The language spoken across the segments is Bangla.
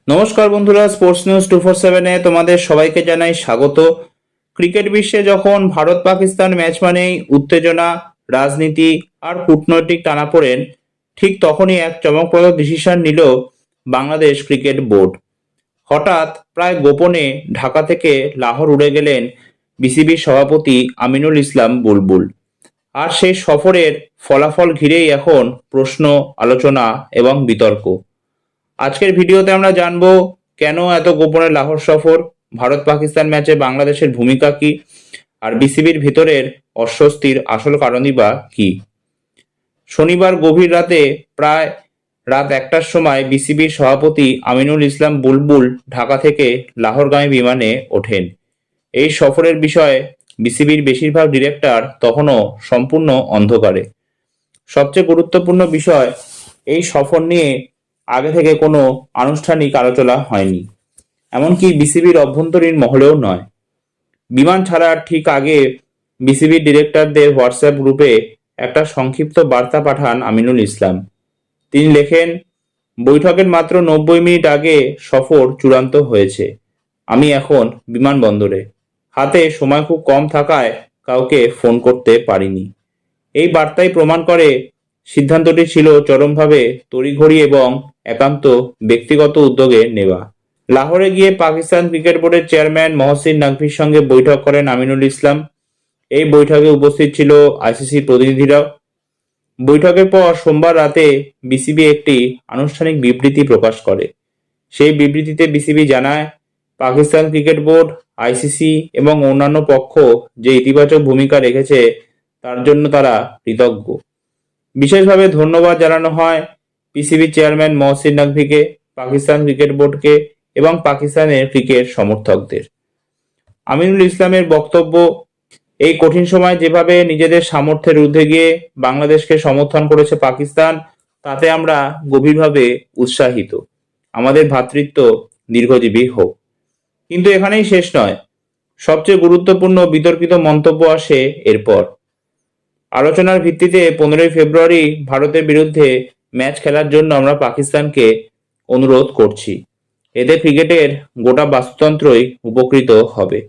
নমস্কার বন্ধুরা, স্পোর্টস নিউজ 247-এ তোমাদের সবাইকে জানাই স্বাগত। ক্রিকেট বিশ্বে যখন ভারত পাকিস্তান ম্যাচ মানেই উত্তেজনা, রাজনীতি আর কূটনৈতিক টানাপোড়েন, ঠিক তখনই এক চমকপ্রদ ডিসিশন নিল বাংলাদেশ ক্রিকেট বোর্ড। হঠাৎ প্রায় গোপনে ঢাকা থেকে লাহোর উড়ে গেলেন বিসিবির সভাপতি আমিনুল ইসলাম বুলবুল। আর সেই সফরের ফলাফল ঘিরেই এখন প্রশ্ন, আলোচনা এবং বিতর্ক। আজকের ভিডিওতে আমরা জানবো কেন এত গোপনে লাহোর সফর, ভারত পাকিস্তান ম্যাচে বাংলাদেশের ভূমিকা কি, আর বিসিবির ভিতরের অস্বস্তির আসল কারণই বা কি। শনিবার গভীর রাতে প্রায় রাত 1টার সময় বিসিবির সভাপতি আমিনুল ইসলাম বুলবুল ঢাকা থেকে লাহোরগামী বিমানে ওঠেন। এই সফরের বিষয়ে বিসিবির বেশিরভাগ ডিরেক্টর তখনও সম্পূর্ণ অন্ধকারে। সবচেয়ে গুরুত্বপূর্ণ বিষয়, এই সফর নিয়ে আগে থেকে কোনো আনুষ্ঠানিক আলোচনা হয়নি, এমনকি বিসিবির অভ্যন্তরীণ মহলেও নয়। বিমান ছাড়ার ঠিক আগে বিসিবির ডিরেক্টরদের হোয়াটসঅ্যাপ গ্রুপে একটা সংক্ষিপ্ত বার্তা পাঠান আমিনুল ইসলাম। তিনি লেখেন, বৈঠকের মাত্র 90 মিনিট আগে সফর চূড়ান্ত হয়েছে। আমি এখন বিমানবন্দরে, হাতে সময় খুব কম থাকায় কাউকে ফোন করতে পারিনি। এই বার্তাই প্রমাণ করে সিদ্ধান্তটি ছিল চরমভাবে তড়িঘড়ি এবং একান্ত ব্যক্তিগত উদ্যোগে নেওয়া। লাহোরে গিয়ে পাকিস্তান ক্রিকেট বোর্ডের চেয়ারম্যান মহসিন নাকভির সঙ্গে বৈঠক করেন আমিনুল ইসলাম। এই বৈঠকে উপস্থিত ছিল আইসিসি প্রতিনিধিরাও। বৈঠকের পর সোমবার রাতে বিসিবি একটি আনুষ্ঠানিক বিবৃতি প্রকাশ করে। সেই বিবৃতিতে বিসিবি জানায়, পাকিস্তান ক্রিকেট বোর্ড, আইসিসি এবং অন্যান্য পক্ষ যে ইতিবাচক ভূমিকা রেখেছে তার জন্য তারা কৃতজ্ঞ। বিশেষভাবে ধন্যবাদ জানানো হয় পিসিবি চেয়ারম্যান মহসিন নাকভিকে, পাকিস্তান ক্রিকেট বোর্ডকে এবং পাকিস্তানের ক্রিকেট সমর্থকদের। আমিনুল ইসলামের বক্তব্য, এই কঠিন সময় যেভাবে নিজেদের সামর্থ্যের ঊর্ধ্বে গিয়ে বাংলাদেশকে সমর্থন করেছে পাকিস্তান, তাতে আমরা গভীরভাবে উৎসাহিত। আমাদের ভ্রাতৃত্ব দীর্ঘজীবী হোক। কিন্তু এখানেই শেষ নয়। সবচেয়ে গুরুত্বপূর্ণ বিতর্কিত মন্তব্য আসে এরপর। আলোচনার ভিত্তিতে 15 ফেব্রুয়ারি ভারতের বিরুদ্ধে ম্যাচ খেলার জন্য আমরা পাকিস্তানকে অনুরোধ করছি। এতে ক্রিকেটের গোটা বাস্তুতন্ত্রই উপকৃত হবে।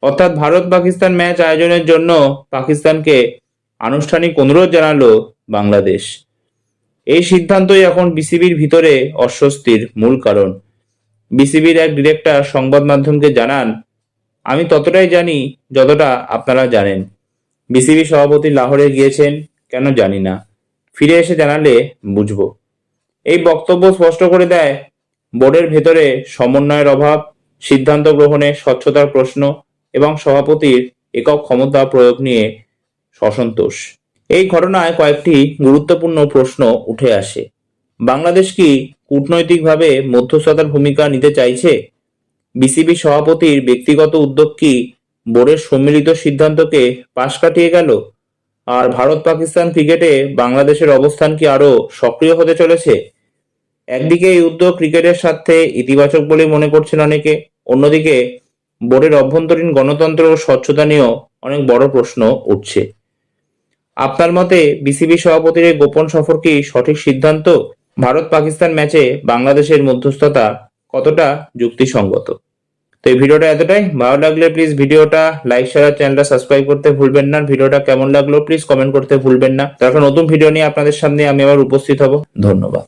অর্থাৎ ভারত পাকিস্তান ম্যাচ আয়োজনের জন্য পাকিস্তানকে আনুষ্ঠানিক অনুরোধ জানালো বাংলাদেশ। এই সিদ্ধান্তই এখন বিসিবির ভিতরে অস্বস্তির মূল কারণ। বিসিবির এক ডিরেক্টর সংবাদ মাধ্যমকে জানান, আমি ততটাই জানি যতটা আপনারা জানেন। বিসিবি সভাপতি লাহোরে গিয়েছেন কেন জানি না, ফিরে এসে জানালে বুঝবো। এই বক্তব্য স্পষ্ট করে দেয় বোর্ডের ভেতরে সমন্বয়ের অভাব, সিদ্ধান্ত গ্রহণে স্বচ্ছতার প্রশ্ন এবং সভাপতির একক ক্ষমতা প্রয়োগ নিয়ে অসন্তোষ। এই ঘটনায় কয়েকটি গুরুত্বপূর্ণ প্রশ্ন উঠে আসে। বাংলাদেশ কি কূটনৈতিকভাবে মধ্যস্থতার ভূমিকা নিতে চাইছে? বিসিবি সভাপতির ব্যক্তিগত উদ্যোগ কি বোর্ডের সম্মিলিত সিদ্ধান্তকে পাশ কাটিয়ে গেল? আর ভারত পাকিস্তান ক্রিকেটে বাংলাদেশের অবস্থান কি আরো সক্রিয় হতে চলেছে? একদিকে এই উদ্যোগ ক্রিকেটের স্বার্থে ইতিবাচক বলে মনে করছেন অনেকে, অন্যদিকে বোর্ডের অভ্যন্তরীণ গণতন্ত্র ও স্বচ্ছতা নিয়েও অনেক বড় প্রশ্ন উঠছে। আপনার মতে বিসিবি সভাপতির এই গোপন সফর কি সঠিক সিদ্ধান্ত? ভারত পাকিস্তান ম্যাচে বাংলাদেশের মধ্যস্থতা কতটা যুক্তিসঙ্গত? তো এই ভিডিওটা এতটাই। ভালো লাগলে প্লিজ ভিডিওটা লাইক, শেয়ার, চ্যানেলটা সাবস্ক্রাইব করতে ভুলবেন না। ভিডিওটা কেমন লাগলো প্লিজ কমেন্ট করতে ভুলবেন না। তো একটা নতুন ভিডিও নিয়ে আপনাদের সামনে আমি আবার উপস্থিত হব। ধন্যবাদ।